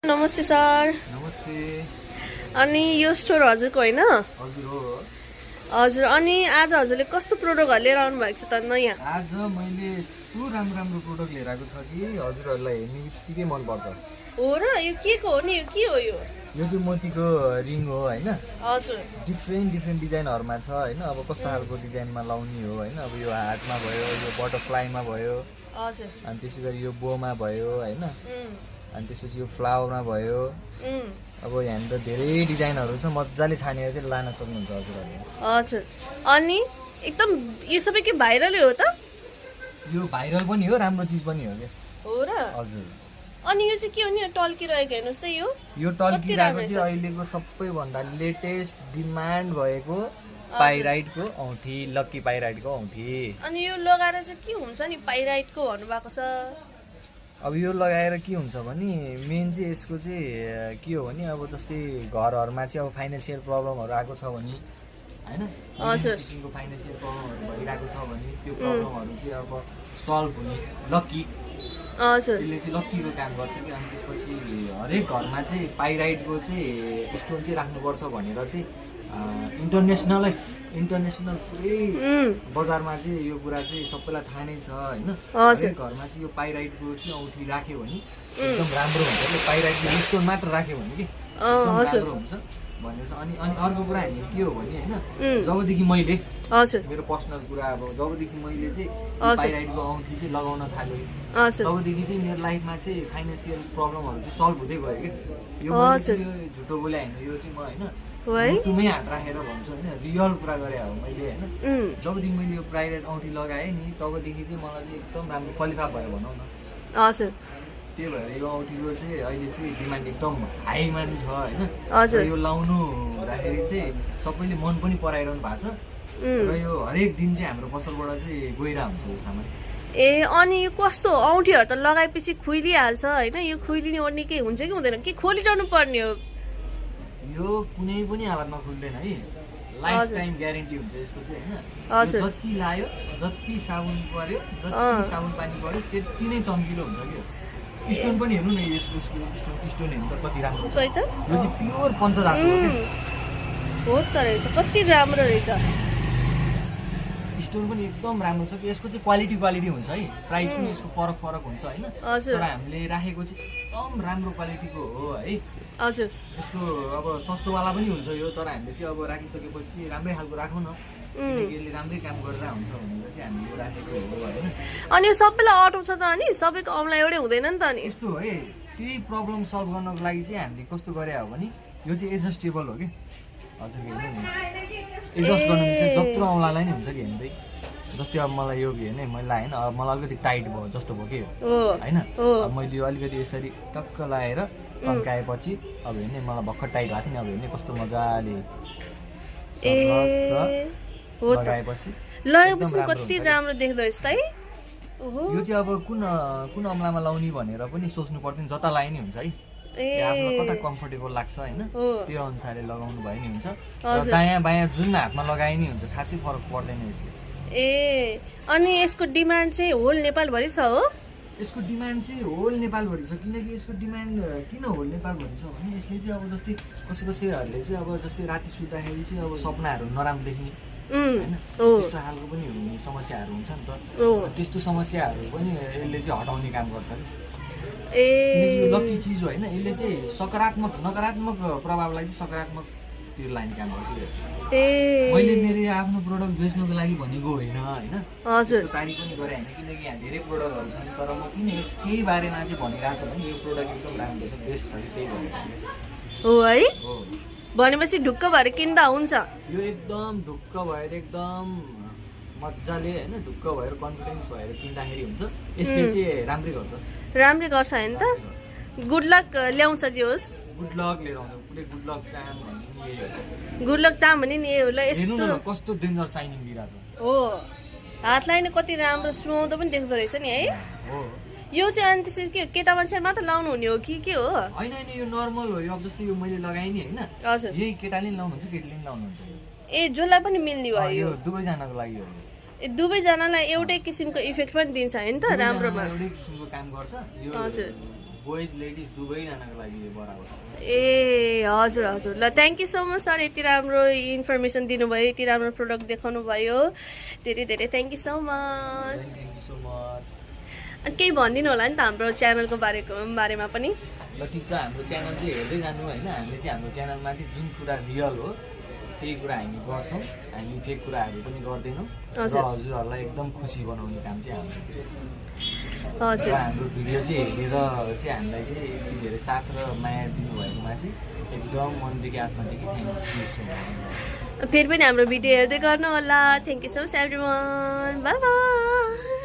नमस्ते सर। नमस्ते। अनि यो स्टोर हजुरको होइन? हजुर हो। हजुर, अनि आज हजुरले कस्तो प्रोडक्टहरू लिएर आउनु भएको छ त नयाँ? आज मैले यस्तो राम्रो प्रोडक्ट लिएर आएको छ कि हजुरहरूलाई हेर्ने बित्तिकै मनपर्छ। हो र? यो के को हो नि? यो के हो यो? यो चाहिँ मोतीको रिङ हो होइन। हजुर। डिफ्रेन्ट डिजाइनहरूमा छ होइन। अब कस्तो खालको डिजाइनमा लाउने हो होइन। अब यो हार्टमा भयो, यो बटरफ्लाईमा भयो, हजुर। अनि त्यसै गरी यो बोमा भयो होइन। अनि त्यसपछि यो फ्लावरमा भयो। अब यहाँ त धेरै डिजाइनहरू छ, मजाले छानेर चाहिँ लान सक्नुहुन्छ हजुरहरूले। हजुर, अनि एकदम यो सबै के भाइरलै हो त? यो भाइरल पनि हो, राम्रो चिज पनि हो क्या। हो र? हजुर। अनि यो चाहिँ के हो नि? टल्किरहेको हेर्नुहोस् त यो टल्किरहेको चाहिँ अहिलेको सबैभन्दा लेटेस्ट डिमान्ड भएको पाइराइटको औँठी, लक्की पाइराइटको औँठी। अनि यो लगाएर चाहिँ के हुन्छ नि पाइराइटको भन्नुभएको छ? अब यो लगाएर के हुन्छ भने मेन चाहिँ यसको चाहिँ के हो भने अब जस्तै घरहरूमा चाहिँ अब फाइनेन्सियल प्रब्लमहरू आएको छ भने होइन, किसिमको फाइनेन्सियल प्रब्लमहरू भइरहेको छ भने त्यो प्रब्लमहरू चाहिँ अब सल्भ हुने लक्की। हजुर। यसले चाहिँ लक्कीको काम गर्छ कि। अनि त्यसपछि हरेक घरमा चाहिँ पाइराइटको चाहिँ स्टोन चाहिँ राख्नुपर्छ भनेर चाहिँ इन्टरनेसनल पुरै बजारमा चाहिँ यो कुरा चाहिँ सबैलाई थाहा नै छ होइन। हरेक घरमा चाहिँ यो पाइराइटको चाहिँ औँठी राख्यो भने एकदम राम्रो हुन्छ। पाइराइटको स्टोन मात्र राख्यो भने कि एकदम राम्रो हुन्छ भनेर छ। अनि अर्को कुरा हामी के हो भने होइन, जबदेखि मैले मेरो पर्सनल कुरा अब जबदेखि मैले चाहिँ पाइराइटको औँठी चाहिँ लगाउन थालेँ तबदेखि चाहिँ मेरो लाइफमा चाहिँ फाइनेन्सियल प्रब्लमहरू चाहिँ सल्भ हुँदै गयो क्या। यो झुटो बोले होइन, यो चाहिँ म होइन तुमै हात राखेर भन्छु होइन, रियल कुरा गरे हो मैले होइन। जबदेखि मैले यो पाइराइट औँठी लगाएँ नि तबदेखि चाहिँ मलाई चाहिँ एकदम राम्रो फलिफाप भयो भनौँ न। हजुर। त्यही भएर यो औँठीको चाहिँ अहिले चाहिँ डिमान्ड एकदम हाईमा छ होइन। यो लाउनु हुँदाखेरि चाहिँ सबैले मन पनि पराइरहनु भएको छ र यो हरेक दिन चाहिँ हाम्रो पसलबाट चाहिँ गइरहेको हुन्छ यो सामान। ए, अनि यो कस्तो औँठीहरू त लगाएपछि खुइलिहाल्छ होइन? यो खुइलिने ओर्ने केही हुन्छ कि हुँदैन? के खोलिरहनु पर्ने हो? यो कुनै पनि हालतमा खुल्दैन है, लाइफ टाइम ग्यारेन्टी हुन्छ यसको चाहिँ होइन। जति लायो, जति साबुन पर्यो, जति साबुन पानी पर्यो त्यति नै चम्किलो हुन्छ क्या। स्टोन पनि हेर्नु न, यसको स्टोन हेर्नु त कति राम्रो छ। यो चाहिँ प्योर पञ्चधातु हो क्या। हो त रहेछ, कति राम्रो रहेछ। स्टोन पनि एकदम राम्रो छ कि। यसको चाहिँ क्वालिटी हुन्छ है, प्राइस पनि यसको फरक हुन्छ होइन। तर हामीले राखेको चाहिँ एकदम राम्रो क्वालिटीको हो है। हजुर। यसको अब सस्तोवाला पनि हुन्छ यो, तर हामीले चाहिँ अब राखिसकेपछि राम्रै खालको राखौँ न, किनकि यसले राम्रै काम गरेर हुन्छ भनेर चाहिँ हामीले यो राखेको हो होइन। अनि यो सबैलाई अटो छ त? अनि सबैको औँला एउटै हुँदैन नि त? अनि यस्तो हो है, त्यही प्रब्लम सल्भ गर्नको लागि चाहिँ हामीले कस्तो गरे हो भने यो चाहिँ एडजस्टेबल हो कि। हजुर हेर्नु नि, एडजस्ट गर्नु चाहिँ जत्रो औँलालाई नै हुन्छ कि हेर्दै। जस्तै अब मलाई यो हेर्ने मैले लाएँ अब मलाई अलिकति टाइट भयो जस्तो भयो कि होइन। अब मैले यो अलिकति यसरी टक्क लाएर तन्काएपछि अब हेर्ने मलाई भर्खर टाइट भएको थियो नि। अब हेर्ने कस्तो मजाले लगाएपछि कति राम्रो देख्दो रहेछ त है। यो चाहिँ अब कुन औँलामा लाउने भनेर पनि सोच्नु पर्दैन, जता लाए नि हुन्छ है। आफ्नो कता कम्फर्टेबल लाग्छ होइन, त्यो अनुसारले लगाउनु भयो नि हुन्छ। दायाँ बायाँ जुन हातमा लगाए नि हुन्छ, खासै फरक पर्दैन यसले। ए, अनि यसको डिमान्ड चाहिँ होल नेपालभरि छ हो? यसको डिमान्ड चाहिँ होल नेपालभरि छ। किनकि यसको डिमान्ड किन होल नेपालभरि छ भने यसले चाहिँ अब जस्तै कसैहरूले चाहिँ अब जस्तै राति सुत्दाखेरि चाहिँ अब सपनाहरू नराम्रो देख्ने होइन, त्यस्तो खालको पनि हुने समस्याहरू हुन्छ नि त। त्यस्तो समस्याहरू पनि यसले चाहिँ हटाउने काम गर्छ कि। किनकि यो लक्की चिज हो होइन, यसले चाहिँ नकारात्मक प्रभावलाई चाहिँ सकारात्मकतिर लाने काम गर्छ। मैले मेरो आफ्नो प्रोडक्ट बेच्नुको लागि भनेको होइन होइन, तारिफ पनि गरेँ होइन। किनकि यहाँ धेरै प्रोडक्टहरू छन्, तर म किन यसकै बारेमा चाहिँ भनिरहेको छु भने यो प्रोडक्ट एकदम राम्रो छ, बेस्ट छ कि। त्यही भएर हो है, भनेपछि ढुक्क भएर किन्दा हुन्छ। यो एकदम ढुक्क भएर एकदम मजाले होइन, ढुक्क भएर कन्फिडेन्स भएर किन्दाखेरि हुन्छ। यसले चाहिँ राम्रै गर्छ होइन त। गुड लक ल्याउँछ जे होस्, गुड लक लिएर आउँछ। पुरै गुड लक चाहम भन्ने नि यही हो। गुड लक चाहम भन्ने नि यही हो। ल हेर्नु न कस्तो डेन्जर साइनिङ दिइरहेको छ। हो, हातलाई नै कति राम्रो सुहाउँदो पनि देख्दो रहेछ नि है। हो, यो चाहिँ अनि त्यसपछि के केटा मान्छे मात्र लाउनु हुने हो कि के हो? होइन यो नर्मल हो। यो अब जस्तै यो मैले लगाएँ नि होइन, हजुर, यही केटाले लाउनुहुन्छ केटीले लाउनुहुन्छ। ए, जसलाई पनि मिल्ने भयो यो दुवैजनाको लागि हो। दुवैजनालाई एउटै किसिमको इफेक्ट पनि दिन्छ होइन त, राम्रोमा एउटै किसिमको काम गर्छ यो। बोइज लेडिज दुवैजनाको लागि यो बराबर ए हजुर हजुर ल thank you so much sir यति राम्रो इन्फर्मेसन दिनुभयो यति राम्रो प्रोडक्ट देखाउनु भयो धेरै धेरै thank you so much thank you so much अनि केही भनिदिनु होला नि त हाम्रो च्यानलको बारेमा पनि ल ठिक छ हाम्रो च्यानल चाहिँ हेर्दै जानु होइन हामीले चाहिँ हाम्रो च्यानलमा चाहिँ जुन कुरा रियल हो त्यही कुरा हामी गर्छौँ हामी फेक कुराहरू पनि गर्दैनौँ र हजुरहरूलाई एकदम खुसी बनाउने काम चाहिँ हाम्रो हजुर र हाम्रो भिडियो चाहिँ हेरेर चाहिँ हामीलाई चाहिँ यति धेरै साथ र माया दिनुभएकोमा चाहिँ एकदम मनदेखि आत्मादेखि थ्याङ्क यू सो मच फेरि पनि हाम्रो भिडियो हेर्दै गर्नु होला thank you so much every one by by